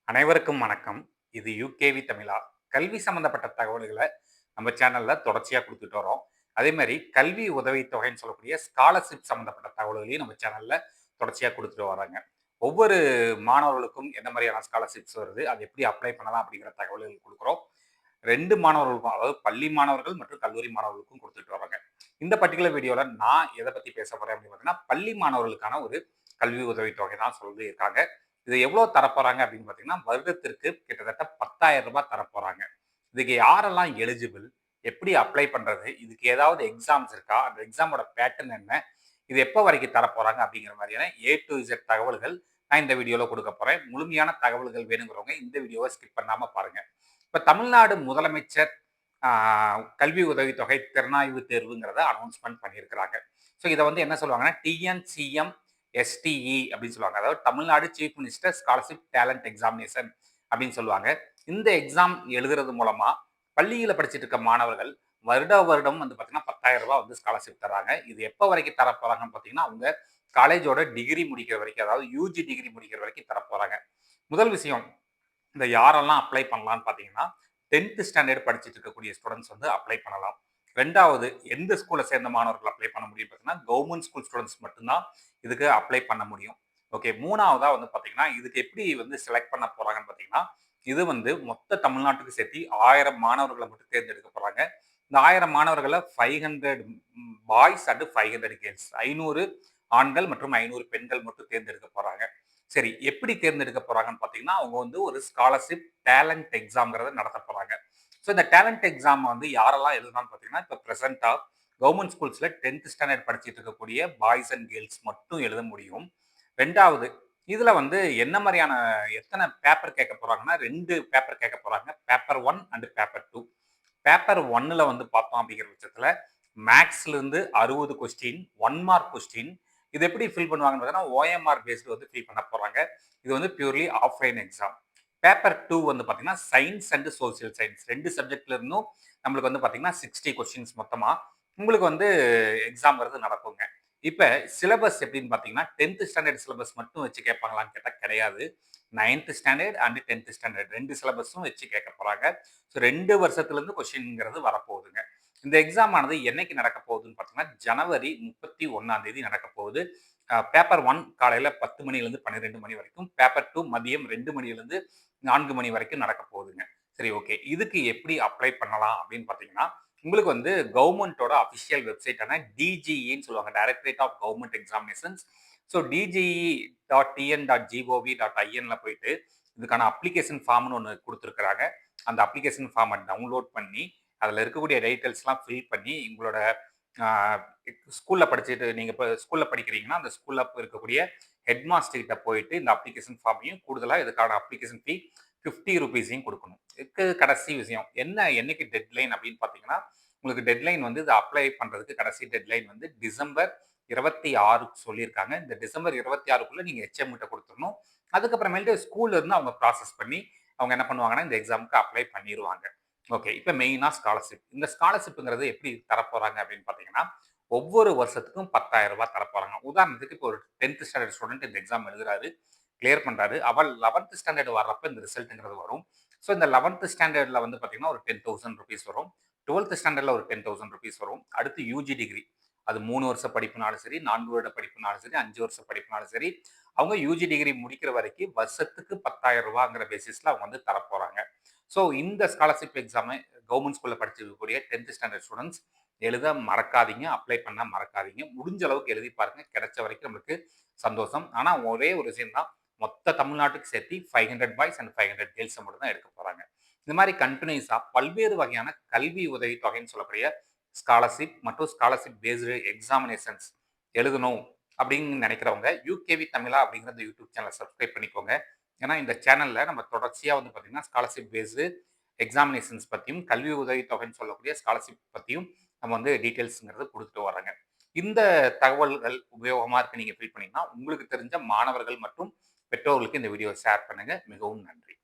அனைவருக்கும் வணக்கம். இது யுகேவி தமிழா. கல்வி சம்மந்தப்பட்ட தகவல்கள நம்ம சேனல்ல தொடர்ச்சியா குடுத்துட்டு வரோம். அதே மாரி கல்வி உதவித்தொகைன்னு சொல்லக்கூடிய ஸ்காலர்ஷிப் சம்மந்தப்பட்ட தகவல்களையும் நம்ம சேனல்ல தொடர்ச்சியா குடுத்துட்டு வர்றாங்க. ஒவ்வொரு மாணவர்களுக்கும் எந்த மாரியான ஸ்காலர்ஷிப்ஸ் வருது, அது எப்படி அப்ளை பண்ணலாம் அப்படிங்கிற தகவல்கள் குடுக்குறோம். 2 மாணவர்களுக்கும், அதாவது பள்ளி மாணவர்கள் மற்றும் கல்லூரி மாணவர்களுக்கும் குடுத்துட்டு வர்றாங்க. இந்த பர்ட்டிகுலர் வீடியோல நான் எத பத்தி பேச போறேன் அப்படின்னு பார்த்தீங்கன்னா, பள்ளி மாணவர்களுக்கான ஒரு கல்வி உதவித்தொகை தான் சொல்லியிருக்காங்க. இது எவ்வளோ தரப்போறாங்க அப்படின்னு பார்த்தீங்கன்னா, வருடத்திற்கு கிட்டத்தட்ட ரூ. 10,000 தரப்போறாங்க. இதுக்கு யாரெல்லாம் எலிஜிபிள்? எப்படி அப்ளை பண்றது? இதுக்கு ஏதாவது எக்ஸாம்ஸ் இருக்கா? அந்த எக்ஸாமோட பேட்டர்ன் என்ன? இது எப்போ வரைக்கும் தரப்போறாங்க? அப்படிங்கிற மாதிரியான ஏ டு இசட் தகவல்கள் நான் இந்த வீடியோல குடுக்க போறேன். முழுமையான தகவல்கள் வேணுங்கிறவங்க இந்த வீடியோவ ஸ்கிப் பண்ணாம பாருங்க. இப்ப தமிழ்நாடு முதலமைச்சர் ஆ கல்வி உதவித்தொகை திறனாய்வு தேர்வுங்கிறத அனௌன்ஸ்மென்ட் பண்ணியிருக்கிறாங்க. ஸோ இத வந்து என்ன சொல்லுவாங்கன்னா, டிஎன்சிஎம் எஸ்டிஇ அப்படின்னு சொல்லுவாங்க. அதாவது Tamil Nadu chief minister scholarship talent examination அப்படின்னு சொல்லுவாங்க. இந்த எக்ஸாம் எழுதுறது மூலமா பள்ளியில படிச்சுட்டு இருக்க மாணவர்கள் வருடம் வந்து பார்த்தீங்கன்னா ரூ. 10,000 வந்து ஸ்காலர்ஷிப் தராங்க. இது எப்போ வரைக்கும் தரப்போறாங்கன்னு பார்த்தீங்கன்னா, அவங்க காலேஜோட டிகிரி முடிக்கிற வரைக்கும், அதாவது யுஜி டிகிரி முடிக்கிற வரைக்கும் தரப்போறாங்க. முதல் விஷயம், இந்த யாரெல்லாம் அப்ளை பண்ணலாம்னு பார்த்தீங்கன்னா, 10th ஸ்டாண்டர்ட் படிச்சுட்டு இருக்கக்கூடிய ஸ்டூடண்ட்ஸ் வந்து அப்ளை பண்ணலாம். 2வது எந்த ஸ்கூல சேர்ந்த மாணவர்கள் அப்ளை பண்ண முடியும் பார்த்தீங்கன்னா, கவர்ன்மென்ட் ஸ்கூல் ஸ்டூடண்ட்ஸ் மட்டும் தான் இதுக்கு அப்ளை பண்ண முடியும். ஓகே. 3வதா வந்து பார்த்தீங்கன்னா, இதுக்கு எப்படி வந்து செலக்ட் பண்ண போறாங்கன்னு பார்த்தீங்கன்னா, இது வந்து மொத்த தமிழ்நாட்டுக்கு சேர்த்து 1000 மாணவர்கள மட்டும் தேர்ந்தெடுக்க போறாங்க. இந்த 1000 மாணவர்கள 500 பாய்ஸ் அண்ட் 500 கேர்ல்ஸ். 500 ஆண்கள் மற்றும் 500 பெண்கள் மட்டும் தேர்ந்தெடுக்க போறாங்க. சரி, எப்படி தேர்ந்தெடுக்க போறாங்கன்னு பார்த்தீங்கன்னா, அவங்க வந்து ஒரு ஸ்காலர்ஷிப் டேலண்ட் எக்ஸாம்ங்கிறத நடத்த போறாங்க. ஸோ இந்த டேலண்ட் எக்ஸாம் வந்து யாரெல்லாம் எழுதலாம்னு பார்த்தீங்கன்னா, இப்போ பிரசென்ட்டா கவர்ன்மென்ட் ஸ்கூல்ஸ்ல 10th ஸ்டாண்டர்ட் படிச்சுட்டு இருக்கக்கூடிய பாய்ஸ் அண்ட் கேர்ல்ஸ் மட்டும் எழுத முடியும். 2வது இதுல வந்து என்ன மாரியான எத்தன பேப்பர் கேட்க போறாங்கன்னா, 2 பேப்பர் கேட்க போறாங்க. Paper 1 and paper 2. பேப்பர் 1ல வந்து பார்த்தோம் அப்படிங்கிற பட்சத்துல, மேத்ஸ்லேருந்து 60 கொஸ்டின், 1 மார்க் கொஸ்டின். இது எப்படி ஃபில் பண்ணுவாங்கன்னு பார்த்தீங்கன்னா, ஓஎம்ஆர் பேஸ்டு வந்து ஃபில் பண்ண போறாங்க. இது வந்து பியூர்லி ஆஃப்லைன் எக்ஸாம். பேப்பர் 2 வந்து பார்த்தீங்கன்னா, சயின்ஸ் அண்ட் சோசியல் சயின்ஸ் 2 சப்ஜெக்ட்ல இருந்தும் நம்மளுக்கு வந்து பார்த்தீங்கன்னா, 60 கொஸ்டின்ஸ் மொத்தமா உங்களுக்கு வந்து எக்ஸாம்ங்கிறது நடக்குங்க. இப்ப சிலபஸ் எப்படின்னு பார்த்தீங்கன்னா, 10th ஸ்டாண்டர்ட் சிலபஸ் மட்டும் வச்சு கேட்பாங்களான்னு கேட்டா கிடையாது. 9th standard and 10th standard 2 சிலபஸும் வச்சு கேட்க போறாங்க. ஸோ 2 வருஷத்துலேருந்து கொஸ்டின்ங்கிறது வரப்போகுதுங்க. இந்த எக்ஸாம் ஆனது என்னைக்கு நடக்க போகுதுன்னு பார்த்தீங்கன்னா, ஜனவரி 31ஆம் தேதி நடக்க போகுது. பேப்பர் 1 காலையில 10 மணிலேருந்து 12 மணி வரைக்கும், பேப்பர் 2 மதியம் 2 மணிலேருந்து 4 மணி வரைக்கும் நடக்க போகுதுங்க. சரி, ஓகே. இதுக்கு எப்படி அப்ளை பண்ணலாம் அப்படின்னு பார்த்தீங்கன்னா, உங்களுக்கு வந்து கவர்மெண்ட்டோட அஃபிஷியல் வெப்சைட்டான டிஜிஇன்னு சொல்லுவாங்க. Directorate of government examinations. So dge.tn.gov.inல போயிட்டு இதுக்கான அப்ளிகேஷன் ஃபார்ம்னு ஒண்ணு குடுத்துருக்காங்க. அந்த அப்ளிகேஷன் ஃபார்ம டவுன்லோட் பண்ணி, அதுல இருக்கக்கூடிய டீட்டெயில்ஸ்லாம் ஃபில் பண்ணி, உங்களோட ஆ ஸ்கூல்ல படிச்சுட்டு நீங்க இப்ப ஸ்கூல்ல படிக்கிறீங்கன்னா, அந்த ஸ்கூல்ல இருக்கக்கூடிய ஹெட் மாஸ்டர் கிட்ட போயிட்டு இந்த அப்ளிகேஷன் ஃபார்மையும், கூடுதலா இதுக்கான அப்ளிகேஷன் ஃபீ ₹50யும் குடுக்கணும். இதுக்கு கடைசி விஷயம். என்னைக்கு டெட்லைன் அப்படின்னு பார்த்தீங்கன்னா, உங்களுக்கு டெட்லைன் வந்து இத அப்ளை பண்றதுக்கு கடைசி டெட்லைன் வந்து டிசம்பர் 26க்கு சொல்லியிருக்காங்க. இந்த டிசம்பர் 26க்குள்ள நீங்க ஹெச்எம் கிட்ட குடுத்துறணும். அதுக்கப்புறமேல்ட்டு ஸ்கூல்ல இருந்து அவங்க ப்ராசஸ் பண்ணி, அவங்க என்ன பண்ணுவாங்கன்னா, இந்த எக்ஸாம்க்கு அப்ளை பண்ணிருவாங்க. ஓகே. இப்ப மெயினா ஸ்காலர்ஷிப். இந்த ஸ்காலர்ஷிப்ங்கிறது எப்படி தரப்போறாங்க அப்படின்னு பார்த்தீங்கன்னா, ஒவ்வொரு வருஷத்துக்கும் ரூ. 10,000 தரப்போறாங்க. உதாரணத்துக்கு இப்போ ஒரு 10th ஸ்டாண்டர்ட் ஸ்டூடண்ட் இந்த எக்ஸாம் எழுதுறாரு, கிளியர் பண்றாரு. 11th ஸ்டாண்டர்ட் வர்றப்ப இந்த ரிசல்ட்ங்கிறது வரும். ஸோ இந்த 11th ஸ்டாண்டர்ட்ல வந்து பார்த்தீங்கன்னா, ஒரு ₹10,000 வரும். 12th ஸ்டாண்டர்ட்ல ஒரு ₹10,000 வரும். அடுத்து யுஜி டிகிரி. அது 3 வருஷ படிப்புனாலும் சரி, 4 வருட படிப்புனாலும் சரி, 5 வருஷ படிப்புனாலும் சரி, அவங்க யுஜி டிகிரி முடிக்கிற வரைக்கும் வருஷத்துக்கு ரூ. 10,000ங்கிற பேசிஸ்ல அவங்க வந்து தரப்போறாங்க. ஸோ இந்த ஸ்காலர்ஷிப் எக்ஸாம கவர்மெண்ட் ஸ்கூல்ல படிச்சிருக்கக்கூடிய 10th ஸ்டாண்டர்ட் ஸ்டூடண்ட்ஸ் எழுத மறக்காதீங்க. அப்ளை பண்ண மறக்காதீங்க. முடிஞ்ச அளவுக்கு எழுதி பாருங்க. கிடைச்ச வரைக்கும் நம்மளுக்கு சந்தோஷம். ஆனா ஒரே ஒரு விஷயம் தான். மொத்த தமிழ்நாட்டுக்கு சேர்த்து 500 பாய்ஸ் அண்ட் 500 கேர்ல்ஸ மட்டும் தான் எடுக்க போறாங்க. இந்த மாரி கன்டினியூஸா பல்வேறு வகையான கல்வி உதவித்தொகைன்னு சொல்லக்கூடிய ஸ்காலர்ஷிப் மற்றும் ஸ்காலர்ஷிப் பேஸ்டு எக்ஸாமினேஷன்ஸ் எழுதணும் அப்படின்னு நினைக்கிறவங்க யூகேவி தமிழா அப்படிங்கிற இந்த யூடியூப் சேனலை சப்ஸ்கிரைப் பண்ணிக்கோங்க. ஏன்னா இந்த சேனல்ல நம்ம தொடர்ச்சியா வந்து பார்த்தீங்கன்னா ஸ்காலர்ஷிப் பேஸ்டு எக்ஸாமினேஷன்ஸ் பத்தியும், கல்வி உதவித்தொகைன்னு சொல்லக்கூடிய ஸ்காலர்ஷிப் பத்தியும் நம்ம வந்து டீட்டெயில்ஸ்ங்கிறது குடுத்துட்டு வர்றோங்க. இந்த தகவல்கள் உபயோகமா இருக்கு நீங்க ஃபீல் பண்ணீங்கன்னா, உங்களுக்கு தெரிஞ்ச மாணவர்கள் மற்றும் பெற்றோர்களுக்கு இந்த வீடியோவை ஷேர் பண்ணுங்க. மிகவும் நன்றி.